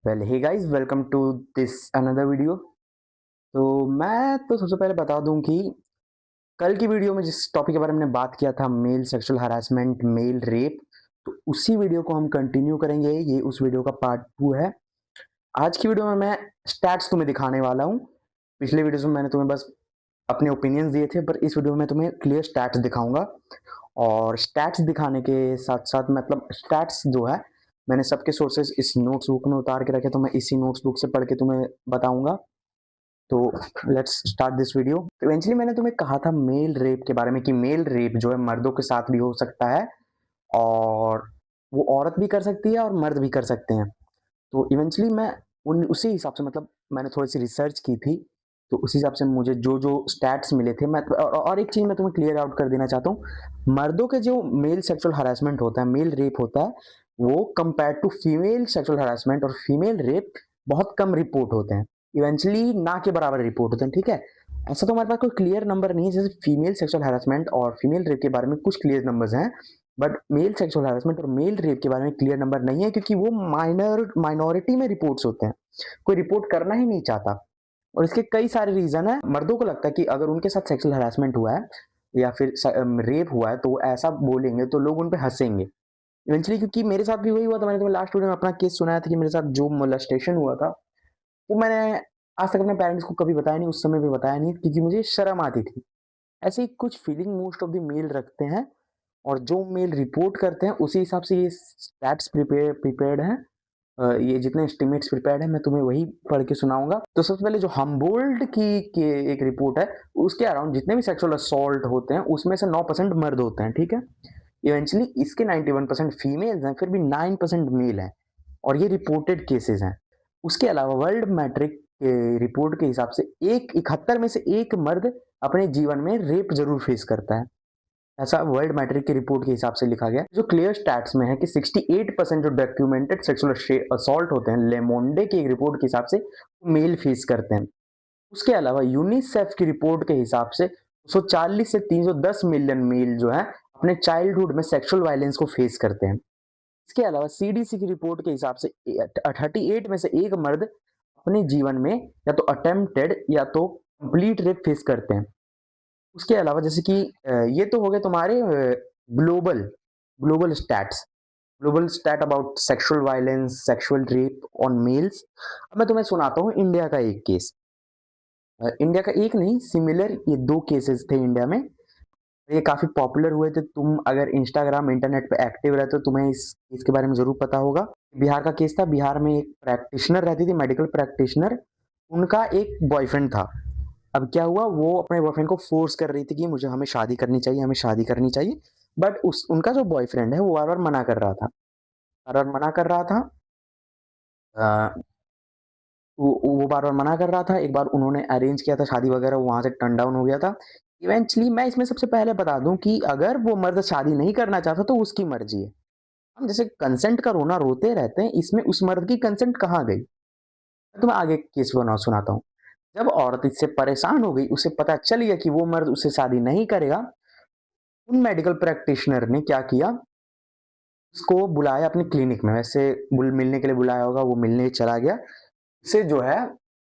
Well hey guys welcome to this another video. तो मैं तो सबसे पहले बता दूं कि कल की वीडियो में जिस टॉपिक के बारे में हमने बात किया था male sexual harassment male rape, तो उसी वीडियो को हम कंटिन्यू करेंगे। ये उस वीडियो का पार्ट 2 है। आज की वीडियो में मैं स्टैट्स तुम्हें दिखाने वाला हूँ। पिछले वीडियोस में मैंने तुम्हें बस अपने ओपिनियंस दिए थे, पर इस वीडियो में मैं तुम्हें क्लियर स्टैट्स दिखाऊंगा। और स्टैट्स दिखाने के साथ साथ मतलब स्टैट्स जो है मैंने सबके सोर्सेज इस नोट्स बुक में उतार के रखे, तो मैं इसी नोट्स बुक से पढ़ के तुम्हें बताऊंगा। तो लेट्स स्टार्ट दिस वीडियो। तो इवेंचुअली मैंने तुम्हें कहा था मेल रेप के बारे में कि मेल रेप जो है मर्दों के साथ भी हो सकता है, और वो औरत भी कर सकती है और मर्द भी कर सकते हैं। तो इवेंचुअली मैं उसी हिसाब से मतलब मैंने थोड़ी सी रिसर्च की थी, तो उसी हिसाब से मुझे जो जो स्टैट्स मिले थे मैं और एक चीज़ मैं तुम्हें क्लियर आउट कर देना चाहता हूँ। मर्दों के जो मेल सेक्सुअल हरासमेंट होता है, मेल रेप होता है, वो compare to female sexual harassment और फीमेल रेप बहुत कम रिपोर्ट होते हैं। इवेंचुअली ना के बराबर रिपोर्ट होते हैं, ठीक है। ऐसा तो हमारे पास कोई क्लियर नंबर नहीं है, जैसे फीमेल सेक्सुअल हरासमेंट और फीमेल रेप के बारे में कुछ क्लियर नंबर्स हैं, बट मेल सेक्सुअल हरासमेंट और मेल रेप के बारे में क्लियर नंबर नहीं है, क्योंकि वो माइनॉरिटी में रिपोर्ट्स होते हैं। कोई रिपोर्ट करना ही नहीं चाहता, और इसके कई सारे रीजन है। मर्दों को लगता है कि अगर उनके साथ सेक्सुअल हरासमेंट हुआ है या फिर रेप हुआ है तो वो ऐसा बोलेंगे तो लोग उन पे हंसेंगे। इवेंचुअली क्योंकि मेरे साथ भी वही हुआ था। मैंने तुम्हें लास्ट वीडियो में अपना केस सुनाया था कि मेरे साथ जो मोलेस्टेशन हुआ था, वो मैंने आज तक अपने पेरेंट्स को कभी बताया नहीं, उस समय भी बताया नहीं, क्योंकि मुझे शर्म आती थी। ऐसे ही कुछ feeling most of the male रखते हैं, और जो मेल रिपोर्ट करते हैं उसी हिसाब से ये स्टैट्स प्रिपेयर्ड हैं। ये जितने एस्टिमेट्स प्रिपेयर्ड है मैं तुम्हें वही पढ़ के सुनाऊंगा। तो सबसे पहले जो हम्बोल्ट की एक रिपोर्ट है, उसके अराउंड जितने भी सेक्सुअल असॉल्ट होते हैं उसमें से 9% मर्द होते हैं, ठीक है। इवेंचुअली इसके 91% फीमेल्स हैं, फिर भी 9% मेल हैं, और ये रिपोर्टेड केसेस हैं। उसके अलावा वर्ल्ड मैट्रिक के रिपोर्ट के हिसाब से एक 71 में से एक मर्द अपने जीवन में रेप जरूर फेस करता है। ऐसा वर्ल्ड मैट्रिक की रिपोर्ट के हिसाब से लिखा गया। जो क्लियर स्टैट्स में है कि 68% जो डॉक्यूमेंटेड सेक्सुअल असॉल्ट होते हैं लेमोंडे की एक रिपोर्ट के हिसाब से मेल फेस करते हैं। उसके अलावा यूनिसेफ की रिपोर्ट के हिसाब से 140 से 310 मिलियन मेल जो है अपने चाइल्डहुड में सेक्सुअल वायलेंस को फेस करते हैं। इसके अलावा सीडीसी की रिपोर्ट के हिसाब से 38 में से एक मर्द अपने जीवन में या तो अटेम्प्टेड या तो कंप्लीट रेप फेस करते हैं। उसके अलावा जैसे कि ये तो हो गए तुम्हारे global global stats global stat about sexual violence sexual rape on males. अब मैं तुम्हें सुनाता हूँ इंडिया का एक केस। इंडिया का एक नहीं, सिमिलर ये दो केसेस थे इंडिया में। ये काफी पॉपुलर हुए थे। तुम अगर इंस्टाग्राम इंटरनेट पे एक्टिव रहते हो तुम्हें इसके बारे में जरूर पता होगा। बिहार का केस था। बिहार में एक प्रैक्टिशनर रहती थी, मेडिकल प्रैक्टिशनर। उनका एक बॉयफ्रेंड था। अब क्या हुआ, वो अपने बॉयफ्रेंड को फोर्स कर रही थी कि मुझे हमें शादी करनी चाहिए, हमें शादी करनी चाहिए। बट उस उनका जो बॉयफ्रेंड है वो बार बार मना कर रहा था, बार बार मना कर रहा था। अ, वो बार बार मना कर रहा था। एक बार उन्होंने अरेंज किया था शादी वगैरह, वहां से टर्न डाउन हो गया था। इवेंचुअली मैं इसमें सबसे पहले बता दूं कि अगर वो मर्द शादी नहीं करना चाहता तो उसकी मर्जी है। हम जैसे कंसेंट का रोना रोते रहते हैं, इसमें उस मर्द की कंसेंट कहाँ गई। मैं तुम्हें आगे केस बना सुनाता हूँ। जब औरत इससे परेशान हो गई, उसे पता चल गया कि वो मर्द उससे शादी नहीं करेगा, उन मेडिकल प्रैक्टिशनर ने क्या किया, उसको बुलाया अपने क्लिनिक में। वैसे मिलने के लिए बुलाया होगा, वो मिलने चला गया। उसे जो है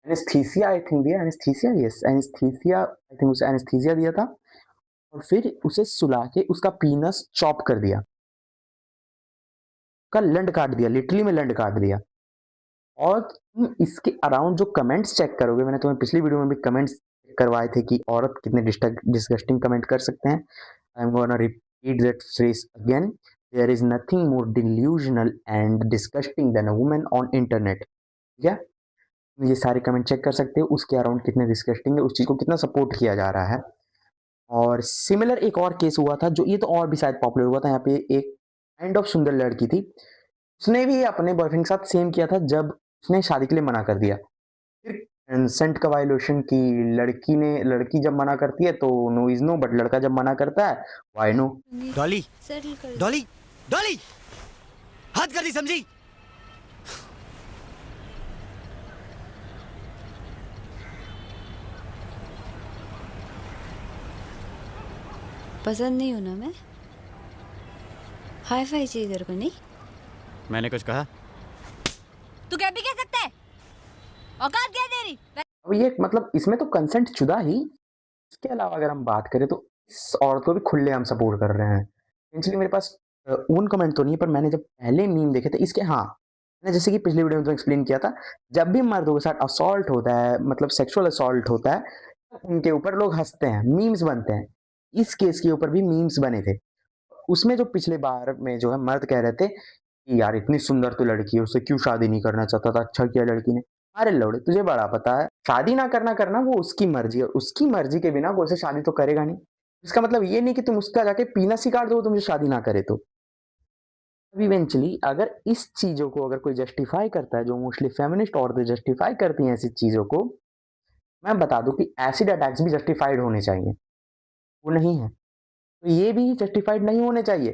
एनेस्थीसिया आई थिंक दिया, anaesthesia, yes anaesthesia, I think उसे एनेस्थीसिया दिया था। और फिर उसे सुला के उसका पीनस चॉप कर दिया, का लंड काट दिया, लिटरली में लंड काट दिया। और तुम इसके अराउंड जो कमेंट्स चेक करोगे, मैंने तुम्हें पिछली वीडियो में भी कमेंट्स करवाए थे कि औरत कितने डिस्गस्टिंग कमेंट कर सकते हैं। I am gonna repeat that phrase again. There is nothing more delusional and disgusting than a woman on internet. ठीक है, ये सारे कमेंट चेक कर सकते हो, उसके अराउंड कितने डिस्गस्टिंग है, उस चीज को कितना सपोर्ट किया जा रहा है। और सिमिलर एक और केस हुआ था, जो ये तो और भी शायद पॉपुलर हुआ था। यहाँ पे एक काइंड ऑफ सुंदर लड़की थी, उसने भी अपने बॉयफ्रेंड के साथ सेम किया था। जब उसने शादी के लिए मना कर दिया, फिर कंसेंट का वायलेशन की। लड़की जब मना करती है तो नो इज नो, बट लड़का जब मना करता है वाई नो। डॉली डॉली डॉली हद कर दी, समझी? पसंद नहीं हूं ना मैं? हाई फाई चाहिए तेरे को? नहीं, मैंने कुछ कहा? तू क्या भी कह सकता है? औकात क्या है तेरी? अब ये मतलब इसमें तो कंसेंट शुदा ही, इसके अलावा अगर हम बात करें तो इस औरत को भी खुलेआम सपोर्ट कर रहे हैं। एक्चुअली मेरे पास ओन कमेंट तो नहीं है, पर मैंने जब पहले मीम देखे थे इसके, हाँ, मैंने जैसे कि पिछली वीडियो में तो एक्सप्लेन किया था, जब भी मर्दों के साथ असॉल्ट होता है, मतलब सेक्सुअल असॉल्ट होता है, उनके ऊपर लोग हँसते हैं, मीम्स बनते हैं। इस केस के ऊपर भी मीम्स बने थे। उसमें जो पिछले बार में जो है मर्द कह रहे थे कि यार इतनी सुंदर तो लड़की है, उससे क्यों शादी नहीं करना चाहता था, अच्छा किया लड़की ने। अरे लौड़े, तुझे बड़ा पता है, शादी ना करना वो उसकी मर्जी है, उसकी मर्जी के बिना कोई से शादी तो करेगा नहीं। इसका मतलब ये नहीं कि तुम उसका जाके पीना सिखा दो, तुमसे शादी ना करे तो। अब इवेंचुअली अगर इस चीज़ों को अगर कोई जस्टिफ़ाई करता है, जो मोस्टली फेमिनिस्ट औरतें जस्टिफ़ाई करती हैं ऐसी चीज़ों को, मैं बता दूँ कि एसिड अटैक्स भी जस्टिफ़ाइड होने चाहिए, वो नहीं है। तो ये भी जस्टिफ़ाइड नहीं होने चाहिए।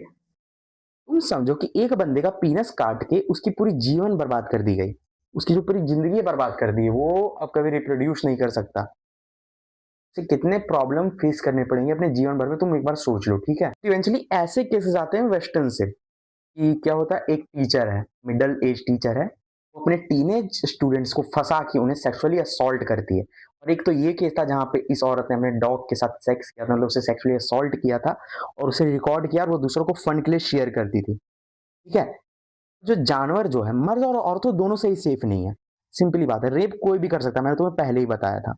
तुम समझो कि एक बंदे का पीनस काट के उसकी पूरी जीवन बर्बाद कर दी गई। उसकी जो पूरी ज़िंदगी बर्बाद कर दी है, वो अब कभी रिप्रोड्यूस नहीं कर सकता। उसे कितने प्रॉब्लम फेस करने पड़ेंगे अपने जीवन भर में, तुम एक बार सोच लो, ठीक है? इवेंचुअली ऐसे केसेस आते हैं वेस्टर्न से, कि क्या होता है, एक टीचर है, मिडल एज टीचर है, वो अपने टीनेज स्टूडेंट्स को फंसा के उन्हें सेक्सुअली असॉल्ट करती है। और एक तो ये केस था जहाँ पे इस औरत ने अपने डॉग के साथ सेक्स किया था, मतलब उसे सेक्सुअली असॉल्ट किया था और उसे रिकॉर्ड किया और वो दूसरों को फन के लिए शेयर करती थी, ठीक है? जो जानवर जो है, मर्द और औरतों दोनों से ही सेफ नहीं है। सिंपली बात है, रेप कोई भी कर सकता है, मैंने तुम्हें पहले ही बताया था।